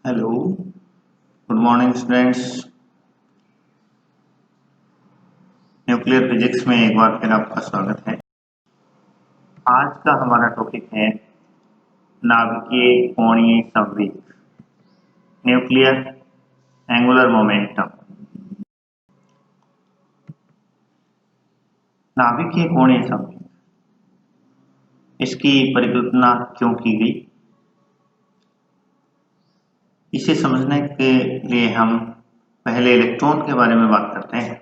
Hello, good morning students. Nuclear physics में एक बार फिर आपका स्वागत है। आज का हमारा टॉपिक है नाभिकीय कोणीय संवेग, न्यूक्लियर एंगुलर मोमेंटम। नाभिकीय कोणीय संवेग, इसकी परिकल्पना क्यों की गई, इसे समझने के लिए हम पहले इलेक्ट्रॉन के बारे में बात करते हैं।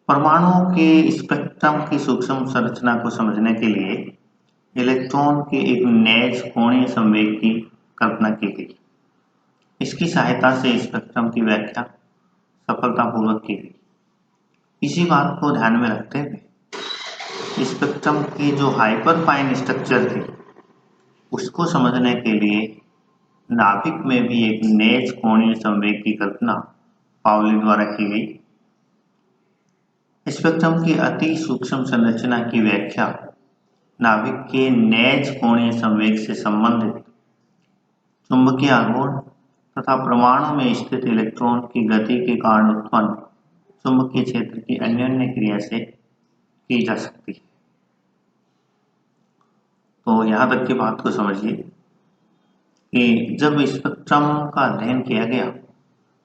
परमाणुओं के स्पेक्ट्रम की सूक्ष्म संरचना को समझने के लिए इलेक्ट्रॉन के एक नेज कोणीय संवेग की कल्पना की गई। इसकी सहायता से स्पेक्ट्रम की व्याख्या सफलतापूर्वक की गई। इसी बात को ध्यान में रखते हुए स्पेक्ट्रम की जो हाइपर फाइन स्ट्रक्चर थी उसको समझने के लिए नाभिक में भी एक नेज कोणीय संवेग की कल्पना पाउली द्वारा की गई। स्पेक्ट्रम की अति सूक्ष्म संरचना की व्याख्या नाभिक के नेज कोणीय संवेग से संबंधित चुंबकीय आघूर्ण तथा परमाणु में स्थित इलेक्ट्रॉन की गति के कारण उत्पन्न चुंबकीय क्षेत्र की अन्योन्य क्रिया से की जा सकती है। तो यहाँ तक की बात को समझिए कि जब स्पेक्ट्रम का अध्ययन किया गया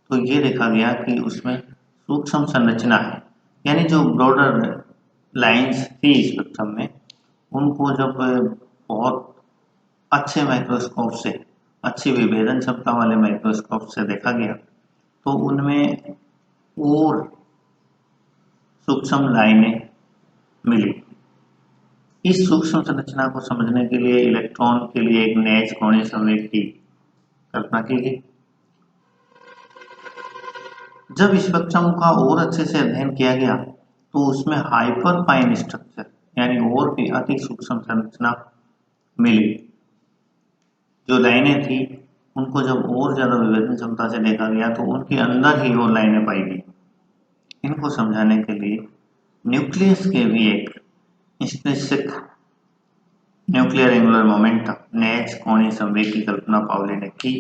तो ये देखा गया कि उसमें सूक्ष्म संरचना है, यानी जो ब्रॉडर लाइंस थी स्पेक्ट्रम में, उनको जब बहुत अच्छे माइक्रोस्कोप से, अच्छी विभेदन क्षमता वाले माइक्रोस्कोप से देखा गया तो उनमें और सूक्ष्म लाइनें मिली। इस सूक्ष्म संरचना को समझने के लिए इलेक्ट्रॉन के लिए एक नेज कोणीय संवेग की कल्पना की गई। जब स्पेक्ट्रम का और अच्छे से अध्ययन किया गया तो उसमें हाइपर फाइन स्ट्रक्चर यानी और भी अति सूक्ष्म संरचना मिली। जो लाइनें थी उनको जब और ज्यादा विभेदन क्षमता से देखा गया तो उनके अंदर ही और लाइनें पाई गई। इनको समझाने के लिए न्यूक्लियस के भी एक intrinsic nuclear angular momentum Naz कोणीय संवेग की कल्पना पाउली ने की।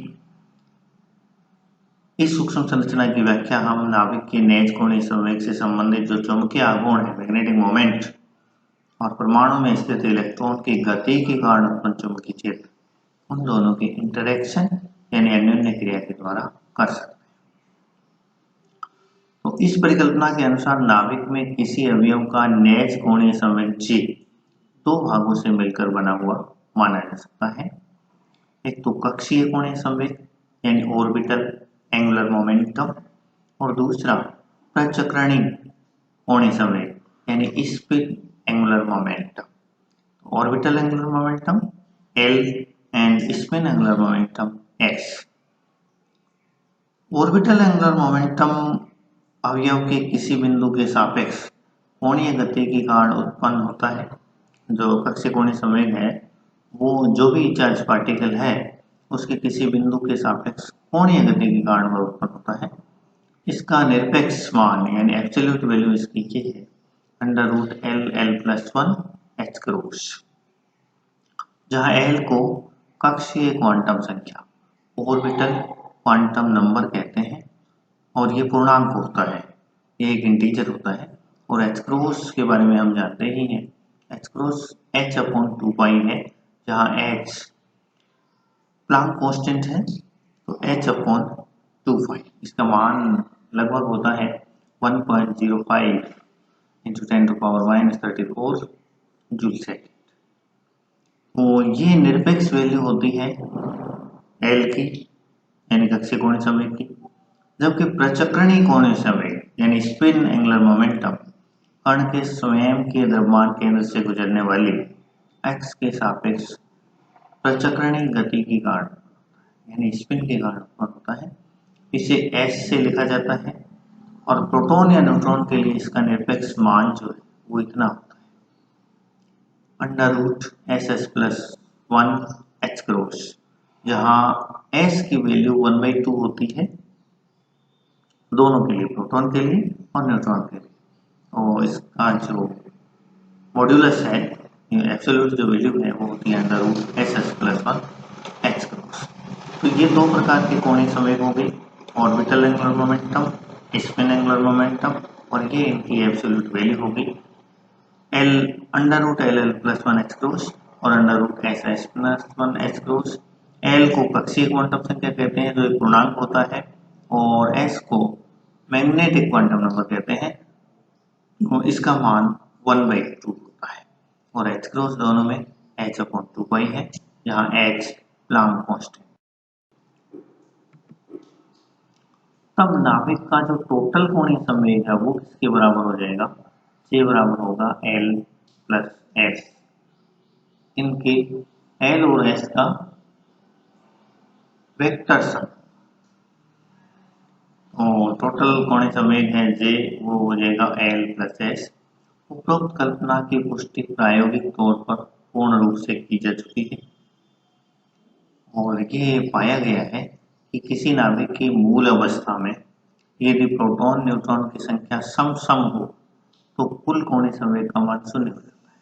इस सूक्ष्म संरचना की व्याख्या हम नाभिक के नेज कोणीय संवेग से संबंधित जो चुंबकीय आघूर्ण है, मैग्नेटिक मोमेंट, और परमाणु में स्थित इलेक्ट्रॉन की गति के कारण उत्पन्न चुंबकीय क्षेत्र, उन दोनों की इंटरेक्शन यानी अन्योन्य क्रिया के द्वारा कर सकते हैं। तो इस परिकल्पना के अनुसार नाभिक में किसी अवयव का नेज कोणीय संवेग G दो भागों से मिलकर बना हुआ माना जा सकता है। एक तो कक्षीय कोणीय संवेग यानी ऑर्बिटल एंगुलर मोमेंटम, और दूसरा प्रचक्रणीय कोणीय संवेग यानी spin angular momentum. Orbital angular momentum L and spin angular momentum S। Orbital angular momentum अवयव के किसी बिंदु के सापेक्ष कोणीय गति के कारण उत्पन्न होता है। जो कक्षीय कोणीय संवेग है वो जो भी चार्ज पार्टिकल है उसके किसी बिंदु के सापेक्ष कोणीय गति के कारण वह उत्पन्न होता है। इसका निरपेक्ष मान यानी एब्सोल्यूट वैल्यू इसकी ये है √L+1 h क्रॉस, जहां L को कक्षीय क्वांटम संख्या ऑर्बिटल क्वांटम नंबर कहते हैं और ये पूर्णांक होता है, ये एक इंटीजर होता है। और h क्रॉस के बारे में हम जानते ही हैं, h क्रॉस h/2π है, जहां h प्लांक कांस्टेंट है तो h/2π इसका मान लगभग होता है 1.05 × 10⁻⁻34 जूल सेकेंड। तो ये निरपेक्ष वैल्यू होती है L की यानी कक्षीय कोणीय संवेग की, जबकि प्रचक्रणीय कोणीय संवेग यानी स्पिन एंगुलर मोमेंटम कण के स्वयं के द्रव्यमान केंद्र से गुजरने वाली x के सापेक्ष प्रचक्रणीय गति के कारण यानी स्पिन के कारण उत्पन्न होता है। इसे S से लिखा जाता है और प्रोटॉन या न्यूट्रॉन के लिए इसका निरपेक्ष मान जो है वो इतना होता है √SS+1 h क्रॉस, जहां S की वैल्यू 1/2 होती है दोनों के लिए, प्रोटॉन के लिए और न्यूट्रॉन के लिए। और इसका जो मॉड्यूलस है, एब्सोल्यूट जो वैल्यू है वो होती है √SS+1 h क्रॉस। तो ये दो प्रकार के कोणीय संवेग हो गए, orbital angular momentum, spin angular momentum, और ये इनकी एब्सोल्यूट वैल्यू होगी L √LL + 1 h क्रॉस और √SS + 1 h क्रॉस। L को कक्षीय क्वांटम संख्या कहते हैं जो एक पूर्णांक होता है, और S को मैग्नेटिक क्वांटम नंबर कहते हैं, इसका मान 1/2 होता है, और h क्रॉस दोनों में h/2π है, जहाँ h प्लांक कांस्टेंट। तब नाभिक का जो टोटल कोणीय संवेग है वो किसके बराबर हो जाएगा? J बराबर होगा L + S, इनके L और S का वेक्टर सम। और टोटल कोणीय संवेग है J, वो हो जाएगा L + S। उपरोक्त कल्पना की पुष्टि प्रायोगिक तौर पर पूर्ण रूप से की जा चुकी है, और ये पाया गया है कि किसी नाभिक की मूल अवस्था में यदि प्रोटॉन न्यूट्रॉन की संख्या सम हो तो कुल कोणीय संवेग का मान 0 हो जाता है।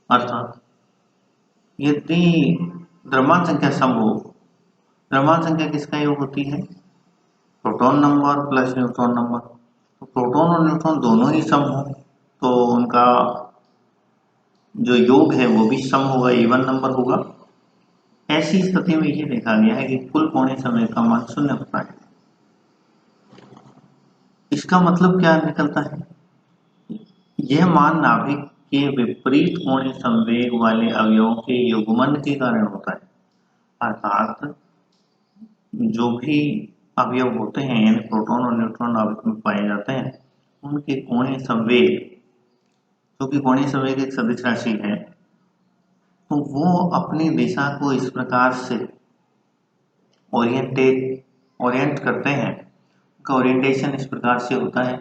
अर्थात यदि द्रव्यमान संख्या सम हो, द्रव्यमान संख्या किसका योग होती है? Proton number plus neutron number. तो प्रोटॉन और न्यूट्रॉन दोनों ही सम हो तो उनका जो योग है वो भी सम होगा, इवन नंबर होगा। ऐसी स्थिति में ये देखा गया है कि कुल कोणीय संवेग का मान 0 होता है। इसका मतलब क्या निकलता है? यह मान नाभिक के विपरीत कोणीय संवेग वाले अवयवों के युग्मन के कारण होता है। अर्थात जो भी अवयव होते हैं, यानी प्रोटॉन और न्यूट्रॉन नाभिक में पाए जाते हैं, उनके कोणीय संवेग, क्योंकि कोणीय संवेग एक सदिश राशि है, तो वो अपनी दिशा को इस प्रकार से ओरिएंट करते हैं, उनका ओरिएंटेशन इस प्रकार से होता है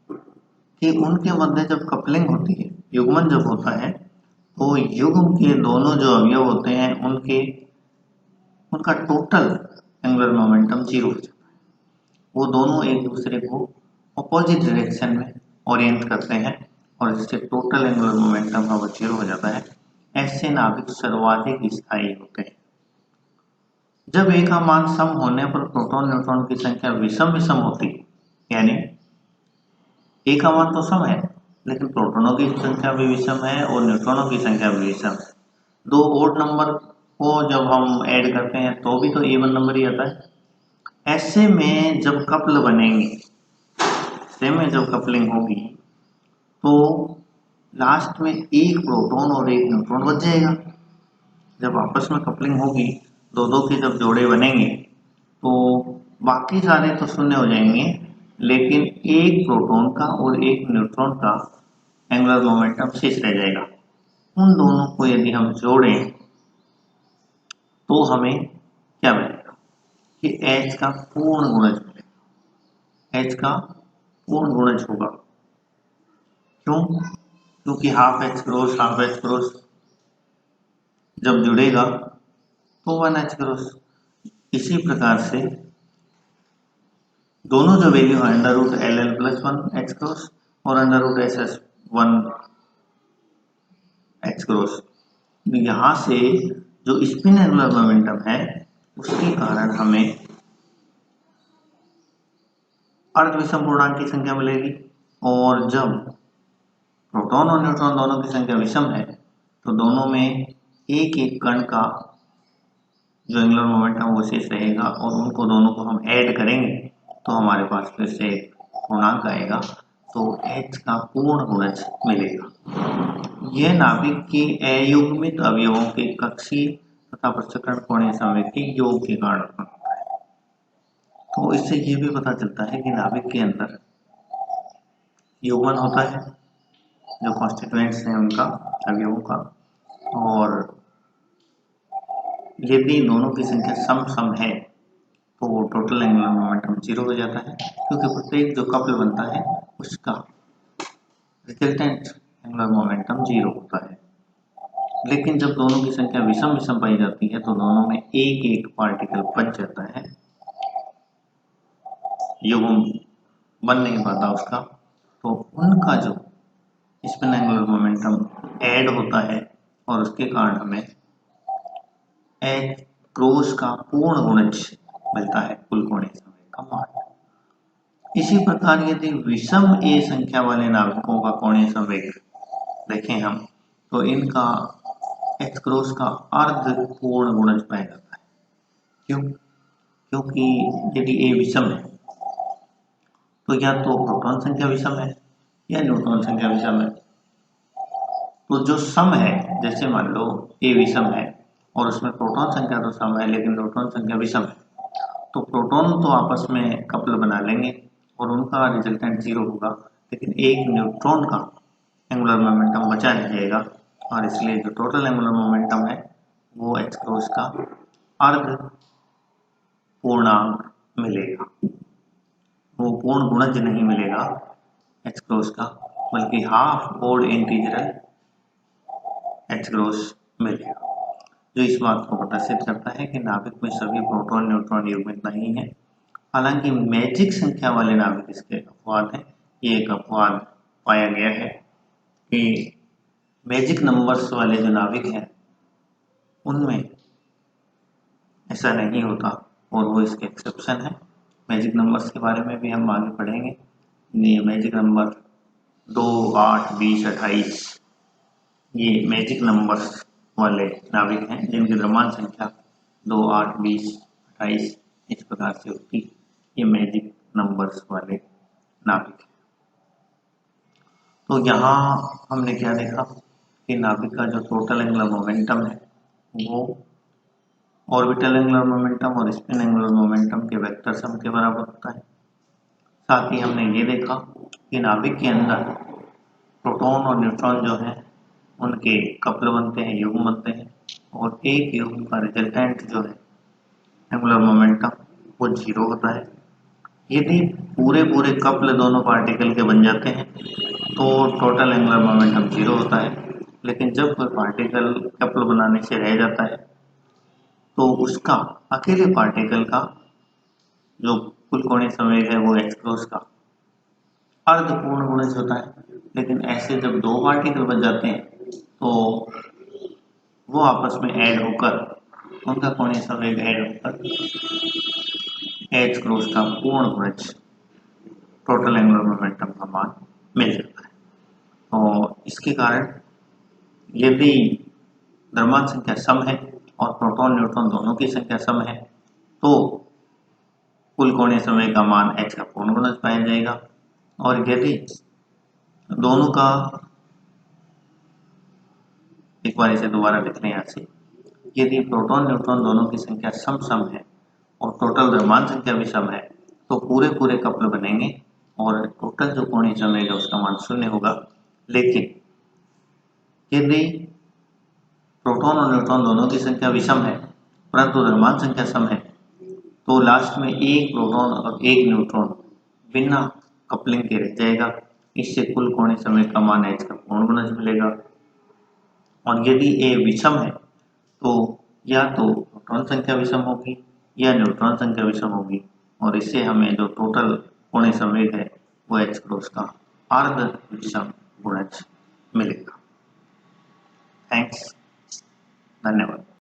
कि उनके मध्य जब कपलिंग होती है, युग्मन जब होता है, तो युग्म के दोनों जो अवयव होते हैं उनका टोटल एंगुलर मोमेंटम 0 हो जाता है। वो दोनों एक दूसरे को अपोजिट डायरेक्शन में ओरिएंट करते हैं, और इससे टोटल एंगुलर मोमेंटम का 0 हो जाता है। ऐसे नाभिक सर्वाधिक स्थायी होते हैं। जब A का मान सम होने पर प्रोटॉन न्यूट्रॉन की संख्या विषम होती है, यानी A का मान तो सम है लेकिन प्रोटॉनों की संख्या भी विषम है और न्यूट्रॉनों की संख्या भी विषम है। दो ओड नंबर को जब हम ऐड करते हैं तो भी तो इवन नंबर ही आता है। ऐसे में जब कपल बनेंगे, जब कपलिंग होगी, तो लास्ट में एक प्रोटॉन और एक न्यूट्रॉन बच जाएगा। जब आपस में कपलिंग होगी, दो के जब जोड़े बनेंगे, तो बाकी सारे तो शून्य हो जाएंगे, लेकिन एक प्रोटॉन का और एक न्यूट्रॉन का एंगुलर मोमेंटम शेष रह जाएगा। उन दोनों को यदि हम जोड़ें तो हमें क्या मिलेगा कि H का पूर्ण गुणज मिलेगा। H का पूर्ण गुणज होगा। क्यों? क्योंकि हाफ H क्रॉस जब जुड़ेगा तो 1 H क्रॉस। इसी प्रकार से दोनों जो वैल्यू है √LL + 1 H क्रॉस और √SS 1 H क्रॉस, यहाँ से जो स्पिन एंगुलर मोमेंटम है उसके कारण हमें अर्ध विषम पूर्णांक की संख्या मिलेगी। और जब प्रोटॉन और न्यूट्रॉन दोनों की संख्या विषम है तो दोनों में एक एक कण का जो एंगुलर मोमेंटम वो शेष रहेगा, और उनको दोनों को हम ऐड करेंगे तो हमारे पास फिर से पूर्णांक आएगा, तो H का पूर्ण गुणज मिलेगा। यह नाभिक के अयुग्मित अवयवों के कक्षीय तथा प्रचक्रण कोणीय संवेग के योग के कारण होता है। तो इससे ये भी पता चलता है कि नाभिक के अंदर युग्मन होता है, जो कॉन्स्टिट्यूएंट्स हैं उनका, अवयवों का, और यदि दोनों की संख्या सम है तो टोटल एंगुलर मोमेंटम 0 हो जाता है, क्योंकि प्रत्येक जो कपल बनता है उसका रिजल्टेंट एंगुलर मोमेंटम 0 होता है। लेकिन जब दोनों की संख्या विषम पाई जाती है तो दोनों में एक एक पार्टिकल बच जाता है, युग्म बन नहीं पाता उसका, तो उनका जो स्पिन एंगुलर मोमेंटम ऐड होता है और उसके कारण हमें H क्रॉस का पूर्ण गुणज मिलता है कुल कोणीय संवेग का मान। इसी प्रकार यदि विषम ए संख्या वाले नाभिकों का कोणीय संवेग देखें हम, तो इनका एक्स क्रॉस का अर्ध पूर्ण गुणज पाया जाता है। क्यों? क्योंकि यदि ए विषम है तो या तो प्रोटॉन संख्या विषम है या न्यूट्रॉन संख्या विषम है। तो जो सम है, जैसे मान लो ए विषम है और उसमें प्रोटॉन संख्या तो सम है लेकिन न्यूट्रॉन संख्या विषम है, तो प्रोटॉन तो आपस में कपल बना लेंगे और उनका रिजल्टेंट 0 होगा, लेकिन एक न्यूट्रॉन का एंगुलर मोमेंटम बचा रह जाएगा और इसलिए जो टोटल एंगुलर मोमेंटम है वो एक्स क्रॉस का अर्ध पूर्णांक मिलेगा। वो पूर्ण गुणज नहीं मिलेगा एक्स क्रॉस का, बल्कि half odd integral x cross मिलेगा, जो इस बात को प्रदर्शित करता है कि नाभिक में सभी प्रोटॉन न्यूट्रॉन युग्मित नहीं है। हालांकि मैजिक संख्या वाले नाभिक इसके अपवाद हैं। ये एक अपवाद पाया गया है कि मैजिक नंबर्स वाले जो नाभिक हैं उनमें ऐसा नहीं होता और वो इसके एक्सेप्शन है। मैजिक नंबर्स के बारे में भी हम आगे पढ़ेंगे। ये मैजिक नंबर 2, 8, 20, 28 ये मैजिक नंबर्स वाले नाभिक हैं जिनकी द्रव्यमान संख्या 2, 8, 20, 28 इस प्रकार से होती है। ये मैजिक नंबर्स वाले नाभिक हैं। तो यहाँ हमने क्या देखा कि नाभिक का जो टोटल एंगुलर मोमेंटम है वो ऑर्बिटल एंगुलर मोमेंटम और स्पिन एंगुलर मोमेंटम के वेक्टर सम के बराबर होता है। साथ ही हमने ये देखा कि नाभिक के अंदर प्रोटॉन और न्यूट्रॉन जो हैं उनके कपल बनते हैं, युग्म बनते हैं, और एक युग्म का रिजल्टेंट जो है एंगुलर मोमेंटम वो 0 होता है। यदि पूरे पूरे कपल दोनों पार्टिकल के बन जाते हैं तो टोटल एंगुलर मोमेंटम 0 होता है, लेकिन जब कोई पार्टिकल कपल बनाने से रह जाता है तो उसका अकेले पार्टिकल का जो कुल कोणीय संवेग है वो एक्स क्रॉस का अर्ध पूर्ण गुणज होता है। लेकिन ऐसे जब दो पार्टिकल बन जाते हैं तो वो आपस में ऐड होकर उनका कोणीय संवेग ऐड होकर एक्स क्रॉस का पूर्ण गुणज टोटल एंगुलर मोमेंटम का मान मिल जाता है। तो इसके कारण यदि द्रव्यमान संख्या सम है और प्रोटॉन न्यूट्रॉन दोनों की संख्या सम है तो कुल कोणीय संवेग का मान h का पूर्ण गुणज पाया जाएगा। और यदि दोनों का, एक बार इसे दोबारा लिख रहे हैं यहाँ से, यदि प्रोटॉन न्यूट्रॉन दोनों की संख्या सम सम है और टोटल द्रव्यमान संख्या भी सम है तो पूरे पूरे कपल बनेंगे और टोटल जो कोणीय संवेग है उसका मान 0 होगा। लेकिन यदि प्रोटॉन और न्यूट्रॉन दोनों की संख्या विषम है परंतु द्रव्यमान संख्या सम है तो लास्ट में एक प्रोटॉन और एक न्यूट्रॉन बिना कपलिंग के रह जाएगा। इससे कुल कोणीय संवेग का मान h का पूर्ण गुणज मिलेगा। और यदि ए विषम है तो या तो प्रोटॉन संख्या विषम होगी या न्यूट्रॉन संख्या विषम होगी और इससे हमें जो टोटल कोणीय संवेग है वो एक्स क्रॉस का अर्ध विषम गुणज मिलेगा। थैंक्स, धन्यवाद।